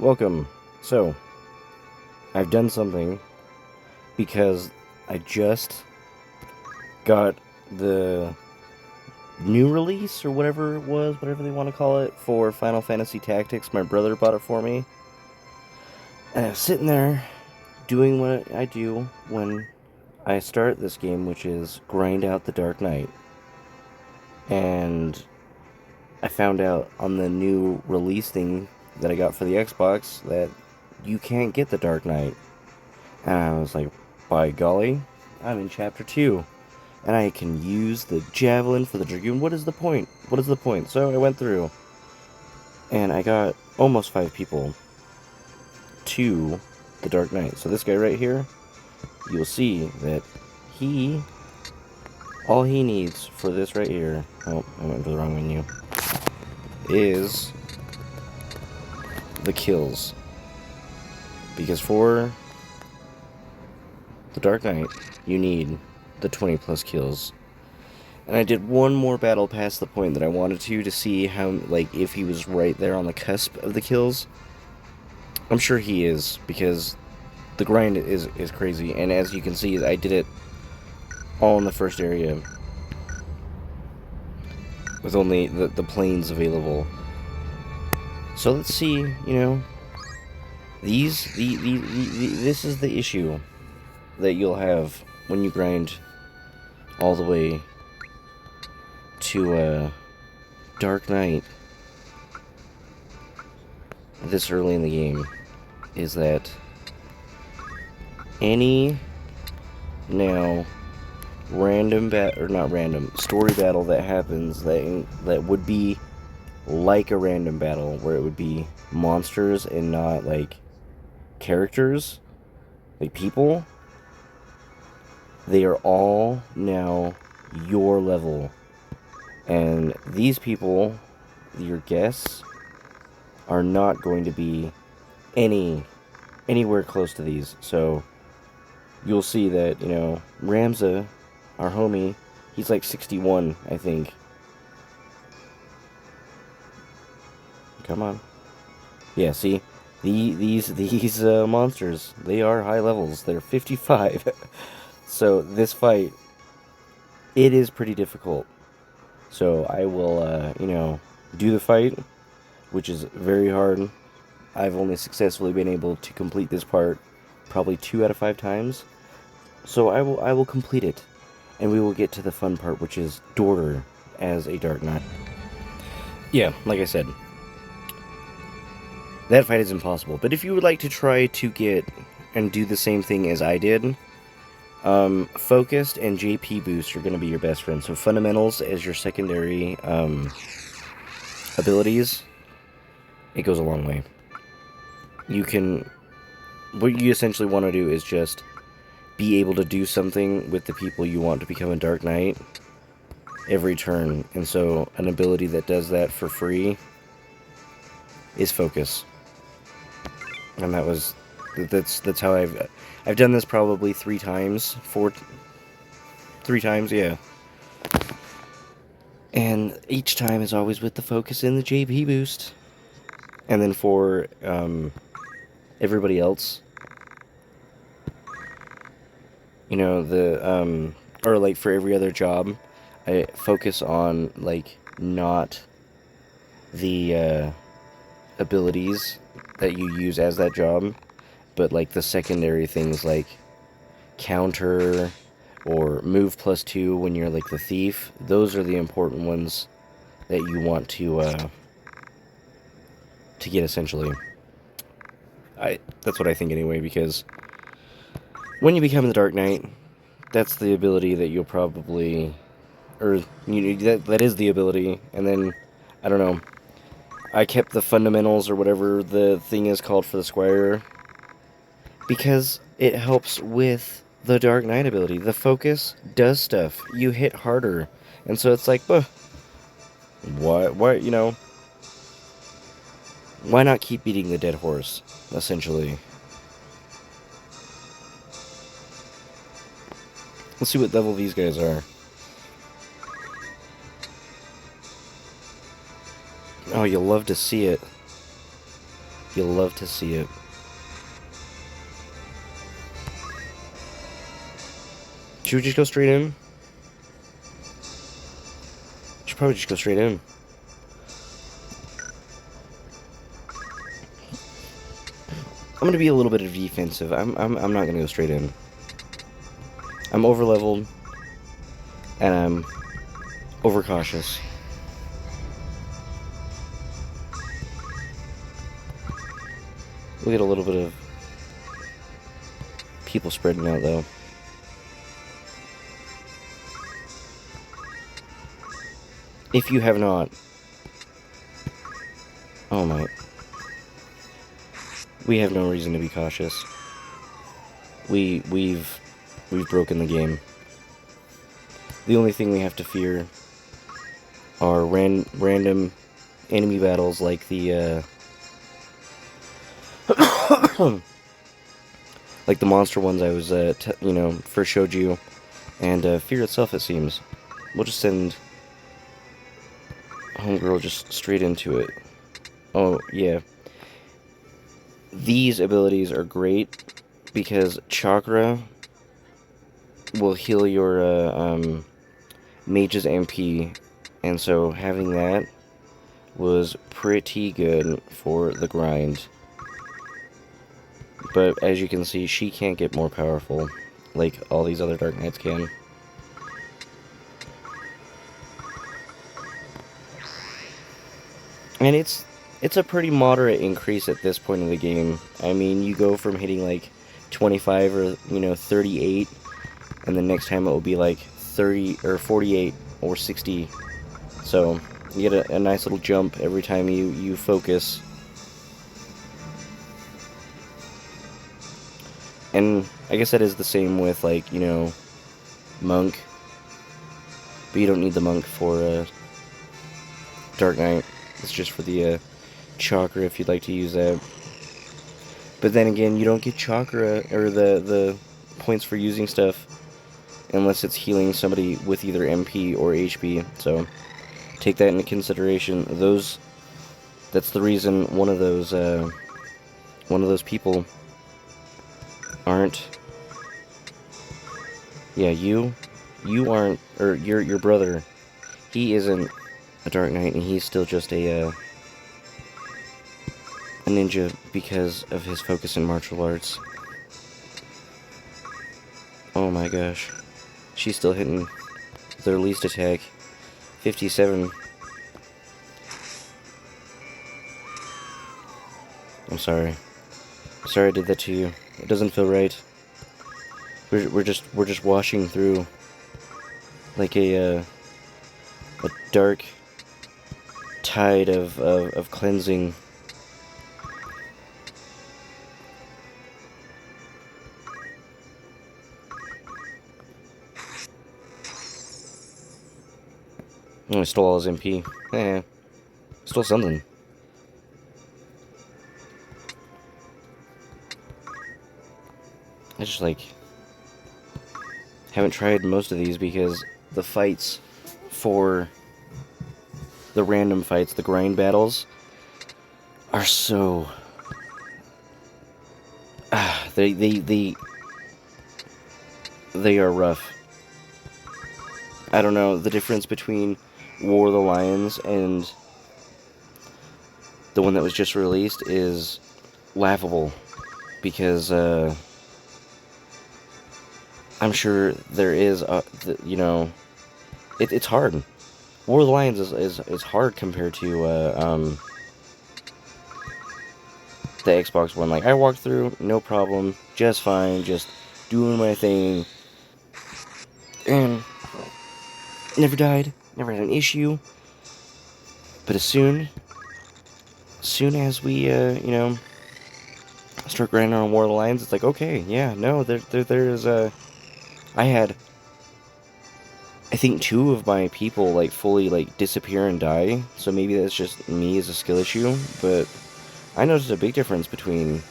welcome. So, I've done something because I just got the new release, or whatever it was, whatever they want to call it, for Final Fantasy Tactics. My brother bought it for me. And I was sitting there doing what I do when I start this game, which is grind out the Dark Knight. And I found out on the new release thing that I got for the Xbox that you can't get the Dark Knight. And I was like, by golly, I'm in Chapter 2. And I can use the Javelin for the Dragoon. What is the point? What is the point? So I went through, and I got almost 5 people to the Dark Knight. So this guy right here, you'll see that all he needs for this right here, oh, I went to the wrong menu, is the kills. Because for the Dark Knight, you need the 20 plus kills. And I did one more battle past the point that I wanted to see how, like, if he was right there on the cusp of the kills. I'm sure he is, because the grind is crazy. And as you can see, I did it all in the first area with only the planes available. So let's see, this is the issue that you'll have when you grind all the way to Dark Knight this early in the game, is that any now story battle that happens that would be like a random battle, where it would be monsters and not like characters, like people, they are all now your level. And these people, your guests, are not going to be anywhere close to these. So you'll see that, Ramza, our homie, he's like 61, I think. Come on. Yeah, see? These monsters, they are high levels. They're 55. So this fight, it is pretty difficult. So I will, do the fight, which is very hard. I've only successfully been able to complete this part probably 2 out of 5 times. So I will complete it, and we will get to the fun part, which is Dorter as a Dark Knight. Yeah, like I said, that fight is impossible. But if you would like to try to get and do the same thing as I did, Focused and JP Boost are going to be your best friends. So Fundamentals as your secondary abilities, it goes a long way. What you essentially want to do is just be able to do something with the people you want to become a Dark Knight every turn. And so an ability that does that for free is Focus. And that's how I've done this probably 3 times, 3 times, yeah. And each time is always with the Focus and the JP Boost. And then for everybody else, or like for every other job, I focus on like not the abilities that you use as that job, but like the secondary things like counter or move +2 when you're like the thief. Those are the important ones that you want to get, essentially. That's what I think anyway, because when you become the Dark Knight, that's the ability that you'll probably, or that is the ability. And then I don't know, I kept the Fundamentals or whatever the thing is called for the Squire, because it helps with the Dark Knight ability. The Focus does stuff. You hit harder. And so it's like, why, why not keep beating the dead horse, essentially? Let's see what level these guys are. Oh, you'll love to see it. You'll love to see it. Should we just go straight in? Should probably just go straight in. I'm gonna be a little bit of defensive. I'm not gonna go straight in. I'm over leveled, and I'm overcautious. We get a little bit of people spreading out though. If you have not, oh my, we have no reason to be cautious. We've broken the game. The only thing we have to fear are random enemy battles like the like the monster ones I was first showed you, and fear itself, it seems. We'll just send homegirl just straight into it. Oh yeah, these abilities are great because chakra will heal your mage's MP, and so having that was pretty good for the grind. But as you can see, she can't get more powerful like all these other Dark Knights can. And it's a pretty moderate increase at this point in the game. I mean, you go from hitting like 25 or 38, and the next time it will be like 30 or 48 or 60. So you get a nice little jump every time you focus. And I guess that is the same with, like, Monk. But you don't need the Monk for Dark Knight. It's just for the chakra if you'd like to use that. But then again, you don't get chakra, or the points for using stuff, unless it's healing somebody with either MP or HP. So take that into consideration. That's the reason one of those people aren't. Yeah, you aren't, or your brother, he isn't a Dark Knight, and he's still just a ninja because of his focus in martial arts. Oh my gosh. She's still hitting their least attack. 57. I'm sorry. Sorry I did that to you. It doesn't feel right. We're just washing through like a dark tide of cleansing. Oh, I stole all his MP. Stole something. I just, haven't tried most of these because the fights for the random fights, the grind battles, are so... They are rough. I don't know, the difference between War of the Lions and the one that was just released is laughable, because I'm sure there is it's hard. War of the Lions is hard compared to the Xbox One. Like, I walked through, no problem, just fine, just doing my thing, and never died, never had an issue. But as soon as we start grinding on War of the Lions, it's like, okay, yeah, no, there's I had, I think, 2 of my people fully disappear and die. So maybe that's just me as a skill issue, but I noticed a big difference between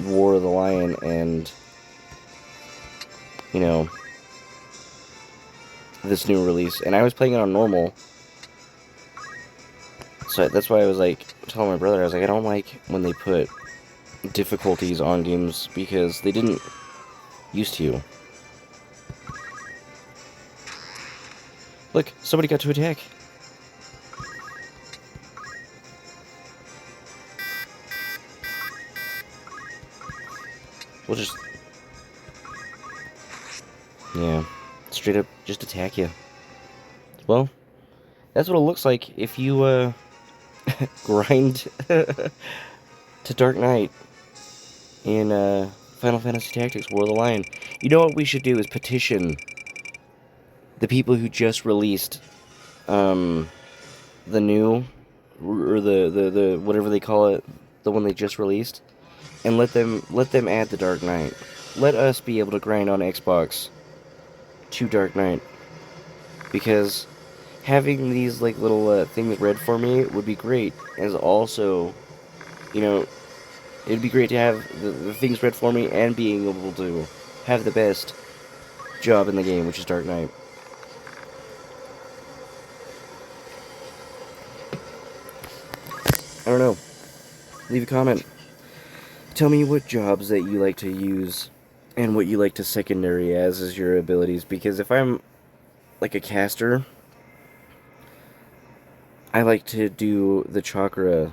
War of the Lion and this new release. And I was playing it on normal, So that's why I was like telling my brother, I was like, I don't like when they put difficulties on games because they didn't used to. Look, somebody got to attack. We'll just... Yeah. Straight up just attack you. Well, that's what it looks like if you, grind to Dark Knight in, Final Fantasy Tactics War of the Lion. You know what we should do is petition the people who just released, the new, or the whatever they call it, the one they just released, and let them add the Dark Knight. Let us be able to grind on Xbox to Dark Knight, because having these like little things read for me would be great. As also, you know, it'd be great to have the things read for me and being able to have the best job in the game, which is Dark Knight. I don't know. Leave a comment. Tell me what jobs that you like to use and what you like to secondary as your abilities, because if I'm like a caster, I like to do the chakra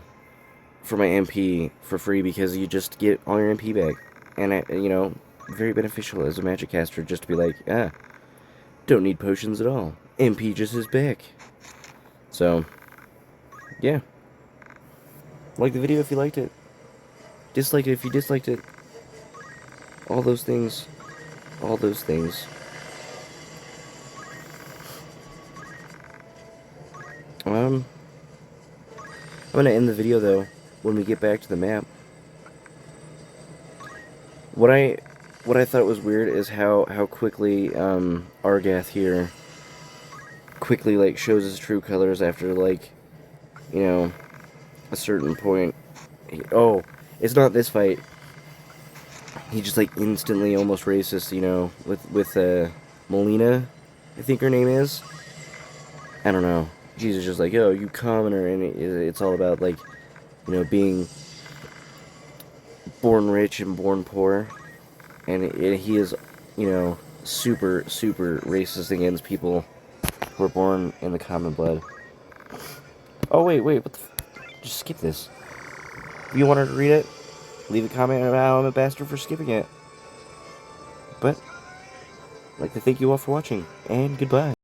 for my MP for free because you just get all your MP back. And, you know, very beneficial as a magic caster just to be like, don't need potions at all. MP just is back. So, yeah. Like the video if you liked it. Dislike it if you disliked it. All those things. All those things. I'm gonna end the video though when we get back to the map. What I thought was weird is how quickly Argath here quickly like shows his true colors after like, you know, a certain point. Oh, it's not this fight. He just like instantly almost racist, you know, with Melina, I think her name is. I don't know. Jesus just like, oh, you commoner, and it's all about like, you know, being born rich and born poor, and he is, you know, super racist against people who are born in the common blood. Oh wait, what the? Just skip this. If you wanted to read it, leave a comment about how I'm a bastard for skipping it. But I'd like to thank you all for watching, and goodbye.